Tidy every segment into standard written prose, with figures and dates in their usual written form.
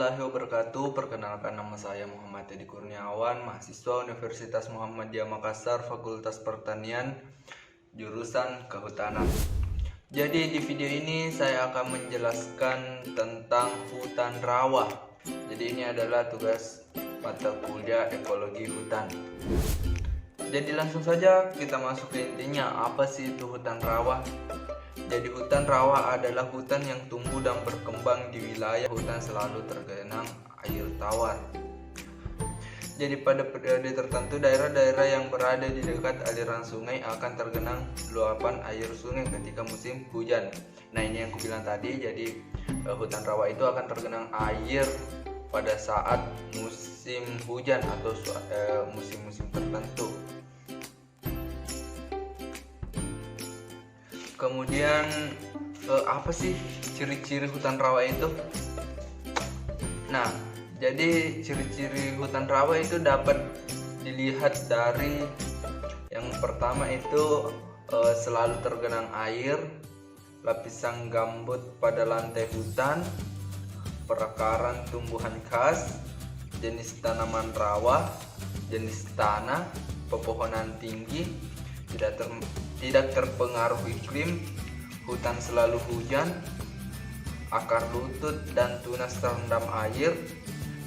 warahmatullahi wabarakatuh. Perkenalkan, nama saya Muhammad Edi Kurniawan, mahasiswa Universitas Muhammadiyah Makassar, Fakultas Pertanian, jurusan Kehutanan. Jadi di video ini saya akan menjelaskan tentang hutan rawa. Jadi ini adalah tugas mata kuliah ekologi hutan. Jadi langsung saja kita masuk ke intinya, apa sih itu hutan rawa? Jadi hutan rawa adalah hutan yang tumbuh dan berkembang di wilayah hutan selalu tergenang air tawar. Jadi pada periode tertentu daerah-daerah yang berada di dekat aliran sungai akan tergenang luapan air sungai ketika musim hujan. Nah, ini yang aku bilang tadi, jadi hutan rawa itu akan tergenang air pada saat musim hujan atau musim-musim tertentu. Kemudian apa sih ciri-ciri hutan rawa itu? Nah, jadi ciri-ciri hutan rawa itu dapat dilihat dari yang pertama itu selalu tergenang air, lapisan gambut pada lantai hutan, perakaran tumbuhan khas, jenis tanaman rawa, jenis tanah, pepohonan tinggi, tidak terpengaruh iklim, hutan selalu hujan, akar lutut dan tunas terendam air,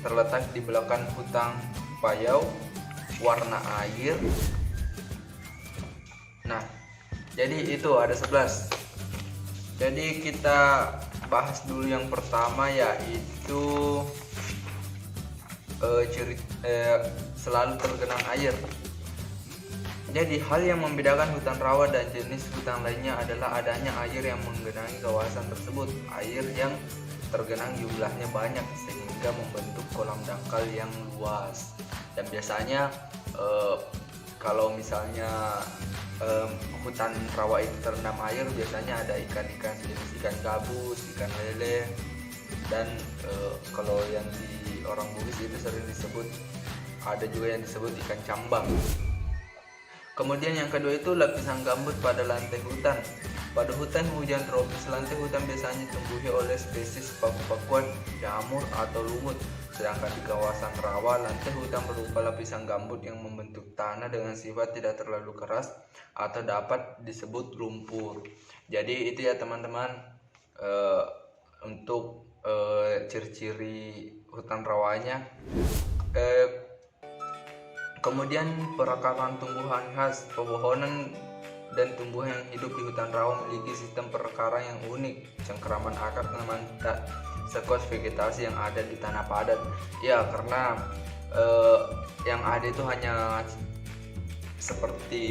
terletak di belakang hutan payau, warna air. Nah, jadi itu ada 11. Jadi kita bahas dulu yang pertama, yaitu selalu tergenang air. Jadi hal yang membedakan hutan rawa dan jenis hutan lainnya adalah adanya air yang menggenangi kawasan tersebut. Air yang tergenang jumlahnya banyak sehingga membentuk kolam dangkal yang luas. Dan biasanya kalau misalnya hutan rawa itu terendam air, biasanya ada ikan-ikan jenis ikan gabus, ikan lele, dan kalau yang di orang Bugis itu sering disebut, ada juga yang disebut ikan cambang. Kemudian yang kedua itu lapisan gambut pada lantai hutan. Pada hutan hujan tropis, lantai hutan biasanya ditumbuhi oleh spesies paku-pakuan, jamur, atau lumut. Sedangkan di kawasan rawa, lantai hutan berupa lapisan gambut yang membentuk tanah dengan sifat tidak terlalu keras atau dapat disebut lumpur. Jadi itu ya teman-teman, untuk ciri-ciri hutan rawanya. Kemudian perakaran tumbuhan khas. Pepohonan dan tumbuhan yang hidup di hutan rawa memiliki sistem perakaran yang unik. Cengkeraman akar tanaman tak sekos vegetasi yang ada di tanah padat. Ya, karena yang ada itu hanya seperti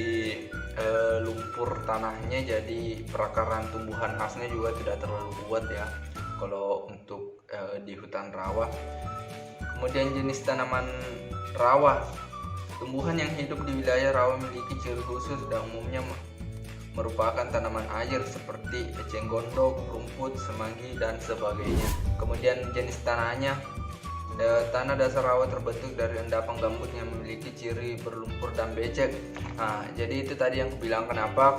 lumpur tanahnya, jadi perakaran tumbuhan khasnya juga tidak terlalu kuat ya kalau untuk di hutan rawa. Kemudian jenis tanaman rawa. Tumbuhan yang hidup di wilayah rawa memiliki ciri khusus dan umumnya merupakan tanaman air seperti eceng gondok, rumput, semanggi, dan sebagainya. Kemudian jenis tanahnya, tanah dasar rawa terbentuk dari endapan gambut yang memiliki ciri berlumpur dan becek. Nah, jadi itu tadi yang aku bilang kenapa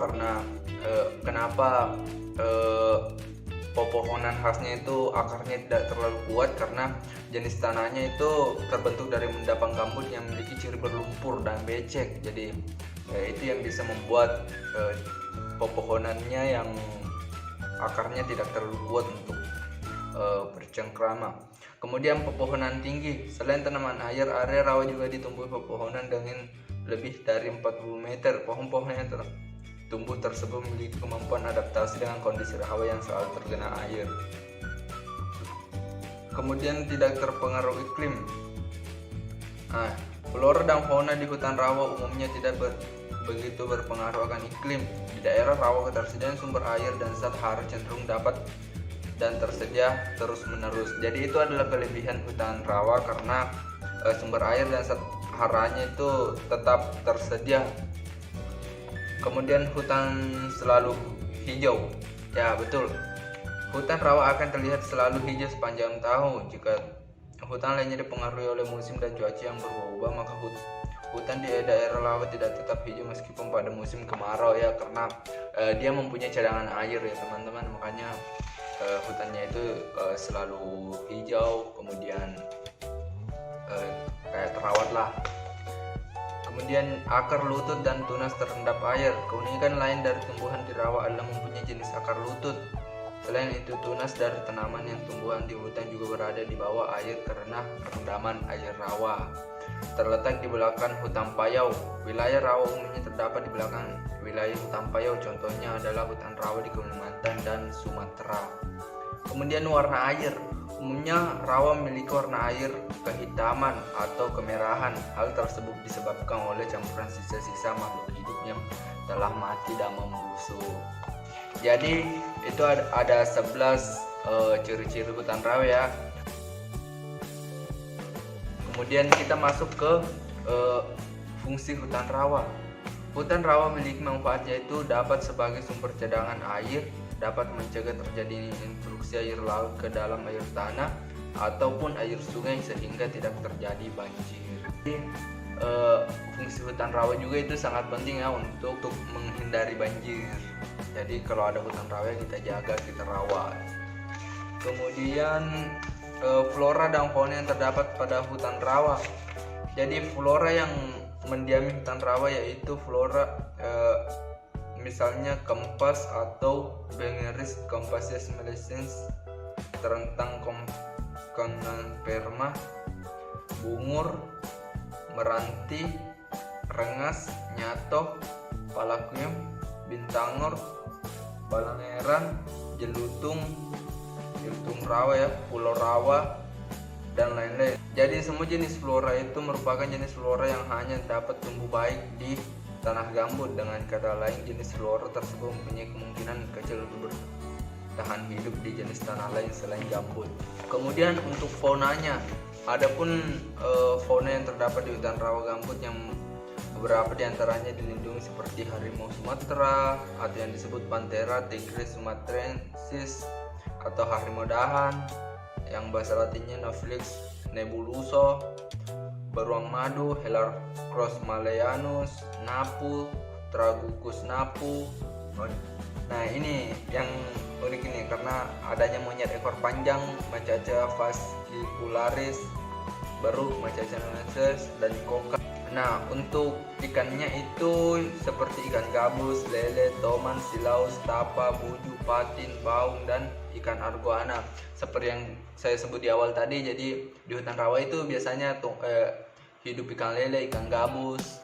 pepohonan khasnya itu akarnya tidak terlalu kuat, karena jenis tanahnya itu terbentuk dari endapan gambut yang memiliki ciri berlumpur dan becek. Jadi itu yang bisa membuat pepohonannya yang akarnya tidak terlalu kuat untuk bercengkrama. Kemudian pepohonan tinggi. Selain tanaman air, area rawa juga ditumbuhi pepohonan dengan lebih dari 40 meter. Pohon-pohon yang tumbuh tersebut memiliki kemampuan adaptasi dengan kondisi rawa yang selalu tergenang air. Kemudian tidak terpengaruh iklim. Nah, flora dan fauna di hutan rawa umumnya tidak begitu berpengaruh akan iklim. Di daerah rawa, ketersediaan sumber air dan zat hara cenderung dapat dan tersedia terus-menerus. Jadi itu adalah kelebihan hutan rawa, karena sumber air dan zat haranya itu tetap tersedia. Kemudian hutan selalu hijau. Ya, betul. Hutan rawa akan terlihat selalu hijau sepanjang tahun. Jika hutan lainnya dipengaruhi oleh musim dan cuaca yang berubah, maka hutan di daerah rawa tidak tetap hijau meskipun pada musim kemarau ya, karena dia mempunyai cadangan air ya teman-teman. Makanya hutannya itu selalu hijau, kemudian kayak terawat lah. Kemudian akar lutut dan tunas terendap air. Keunikan lain dari tumbuhan di rawa adalah mempunyai jenis akar lutut. Selain itu, tunas dari tanaman yang tumbuhan di hutan juga berada di bawah air karena rendaman air rawa. Terletak di belakang hutan payau. Wilayah rawa umumnya terdapat di belakang wilayah hutan payau. Contohnya adalah hutan rawa di Kalimantan dan Sumatera. Kemudian warna air. Umumnya rawa memiliki warna air kehitaman atau kemerahan. Hal tersebut disebabkan oleh campuran sisa-sisa makhluk hidup yang telah mati dan membusuk. Jadi itu ada 11 ciri-ciri hutan rawa ya. Kemudian kita masuk ke fungsi hutan rawa. Hutan rawa memiliki manfaat yaitu dapat sebagai sumber cadangan air, dapat mencegah terjadinya intrusi air laut ke dalam air tanah ataupun air sungai sehingga tidak terjadi banjir. Jadi, fungsi hutan rawa juga itu sangat penting ya untuk menghindari banjir. Jadi kalau ada hutan rawa kita jaga, kita rawat. Kemudian flora dan fauna yang terdapat pada hutan rawa. Jadi flora yang mendiami hutan rawa yaitu flora misalnya kempas atau Bengeris Compasses melescens, terentang Conamperma, bungur, meranti, rengas, nyatoh, palaquium, bintangor, balangeran, jelutung, jelutung rawa ya, pulau rawa, dan lain-lain. Jadi semua jenis flora itu merupakan jenis flora yang hanya dapat tumbuh baik di tanah gambut. Dengan kata lain, jenis flora tersebut mempunyai kemungkinan kecil untuk bertahan hidup di jenis tanah lain selain gambut. Kemudian untuk faunanya, adapun fauna yang terdapat di hutan rawa gambut yang beberapa diantaranya dilindungi seperti harimau Sumatera atau yang disebut Panthera tigris sumatrensis atau harimau dahan, yang bahasa latinnya Nophlix nebuloso, beruang madu, Helarctos malayanus, napu, Tragucus napu. Nah ini yang unik ini karena adanya monyet ekor panjang Macaca fascicularis, beruk Macaca nanensis, dan koka. Nah untuk ikannya itu seperti ikan gabus, lele, toman, silaus, tapa, buju, patin, baung, dan ikan argoana. Seperti yang saya sebut di awal tadi, jadi di hutan rawa itu biasanya hidup ikan lele, ikan gabus.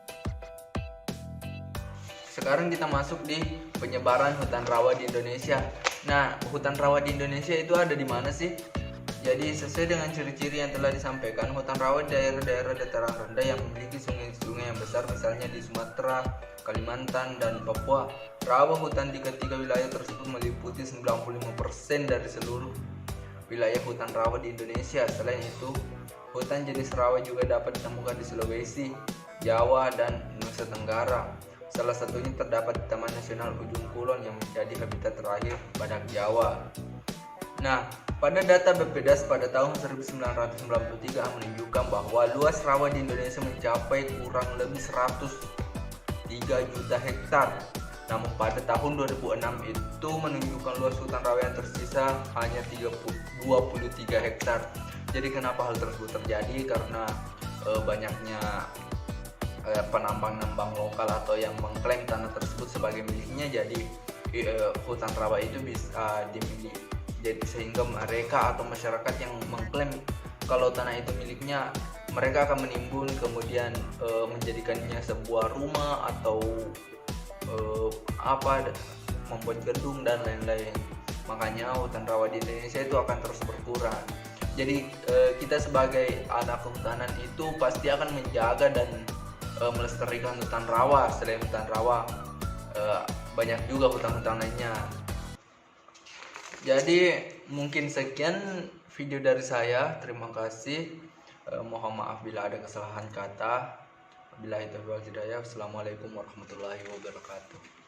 Sekarang kita masuk di penyebaran hutan rawa di Indonesia. Nah, hutan rawa di Indonesia itu ada di mana sih? Jadi sesuai dengan ciri-ciri yang telah disampaikan, hutan rawa di daerah-daerah dataran rendah yang memiliki sungai-sungai yang besar, misalnya di Sumatera, Kalimantan, dan Papua. Rawa hutan di ketiga wilayah tersebut meliputi 95% dari seluruh wilayah hutan rawa di Indonesia. Selain itu, hutan jenis rawa juga dapat ditemukan di Sulawesi, Jawa, dan Nusa Tenggara. Salah satunya terdapat di Taman Nasional Ujung Kulon yang menjadi habitat terakhir badak Jawa. Nah, pada data BPDAS pada tahun 1993 menunjukkan bahwa luas rawa di Indonesia mencapai kurang lebih 103 juta hektar. Namun pada tahun 2006 itu menunjukkan luas hutan rawa yang tersisa hanya 23 hektar. Jadi kenapa hal tersebut terjadi? Karena banyaknya penambang-nambang lokal atau yang mengklaim tanah tersebut sebagai miliknya. Jadi hutan rawa itu bisa dimiliki. Jadi sehingga mereka atau masyarakat yang mengklaim kalau tanah itu miliknya, mereka akan menimbun kemudian menjadikannya sebuah rumah atau membuat gedung dan lain-lain. Makanya hutan rawa di Indonesia itu akan terus berkurang. Jadi kita sebagai anak kehutanan itu pasti akan menjaga dan melestarikan hutan rawa. Selain hutan rawa, banyak juga hutan-hutan lainnya. Jadi mungkin sekian video dari saya. Terima kasih. Mohon maaf bila ada kesalahan kata. Wabillahi taufiq wal hidayah. Wassalamualaikum warahmatullahi wabarakatuh.